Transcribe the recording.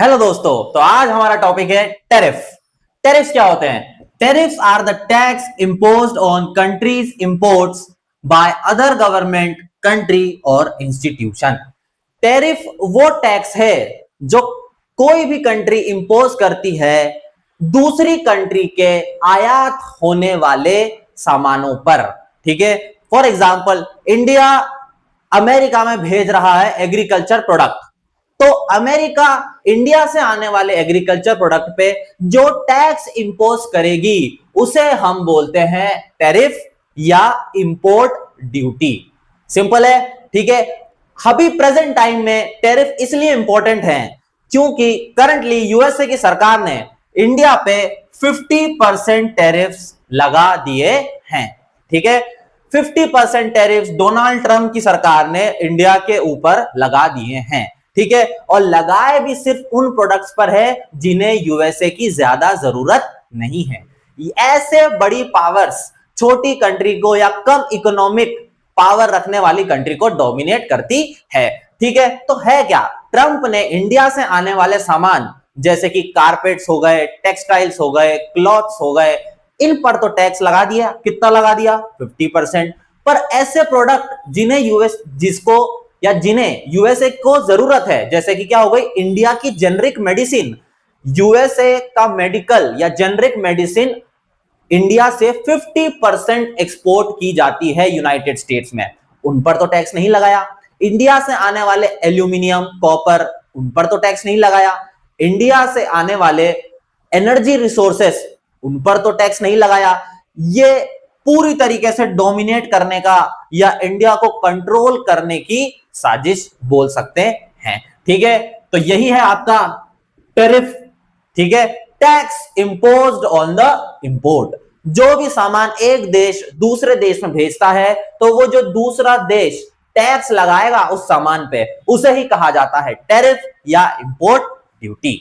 Hello दोस्तों, तो आज हमारा टॉपिक है टैरिफ। टैरिफ्स क्या होते हैं? Tariffs are the tax imposed on countries imports by other government, country और इंस्टीट्यूशन। टैरिफ वो टैक्स है जो कोई भी कंट्री इंपोज करती है दूसरी कंट्री के आयात होने वाले सामानों पर। ठीक है, फॉर एग्जाम्पल इंडिया अमेरिका में भेज रहा है एग्रीकल्चर प्रोडक्ट, तो अमेरिका इंडिया से आने वाले एग्रीकल्चर प्रोडक्ट पे जो टैक्स इंपोज करेगी उसे हम बोलते हैं टैरिफ या इंपोर्ट ड्यूटी। सिंपल है, ठीक है। अभी प्रेजेंट टाइम में टैरिफ इसलिए इंपॉर्टेंट है क्योंकि करंटली यूएसए की सरकार ने इंडिया पे 50% टैरिफ्स लगा दिए हैं। ठीक है, 50% टैरिफ्स डोनाल्ड ट्रंप की सरकार ने इंडिया के ऊपर लगा दिए हैं। ठीक है, और लगाए भी सिर्फ उन प्रोडक्ट्स पर है जिन्हें यूएसए की ज्यादा जरूरत नहीं है। ऐसे बड़ी पावर्स छोटी कंट्री को या कम इकोनॉमिक पावर रखने वाली कंट्री को डोमिनेट करती है। ठीक है, तो है क्या, ट्रंप ने इंडिया से आने वाले सामान जैसे कि कारपेट्स हो गए, टेक्सटाइल्स हो गए, क्लॉथ्स हो गए, इन पर तो टैक्स लगा दिया। कितना लगा दिया? 50%। पर ऐसे प्रोडक्ट जिन्हें यूएसए को जरूरत है, जैसे कि क्या हो गई, इंडिया की जेनरिक मेडिसिन, यूएसए का मेडिकल या जेनरिक मेडिसिन इंडिया से 50% एक्सपोर्ट की जाती है यूनाइटेड स्टेट्स में, उन पर तो टैक्स नहीं लगाया। इंडिया से आने वाले एल्यूमिनियम, कॉपर, उन पर तो टैक्स नहीं लगाया। इंडिया से आने वाले एनर्जी रिसोर्सेस, उन पर तो टैक्स नहीं लगाया। ये पूरी तरीके से डोमिनेट करने का या इंडिया को कंट्रोल करने की साजिश बोल सकते हैं। ठीक है, तो यही है आपका टैरिफ। ठीक है, tax imposed on the import. जो भी सामान एक देश दूसरे देश में भेजता है तो वो जो दूसरा देश टैक्स लगाएगा उस सामान पे, उसे ही कहा जाता है टैरिफ या इंपोर्ट ड्यूटी।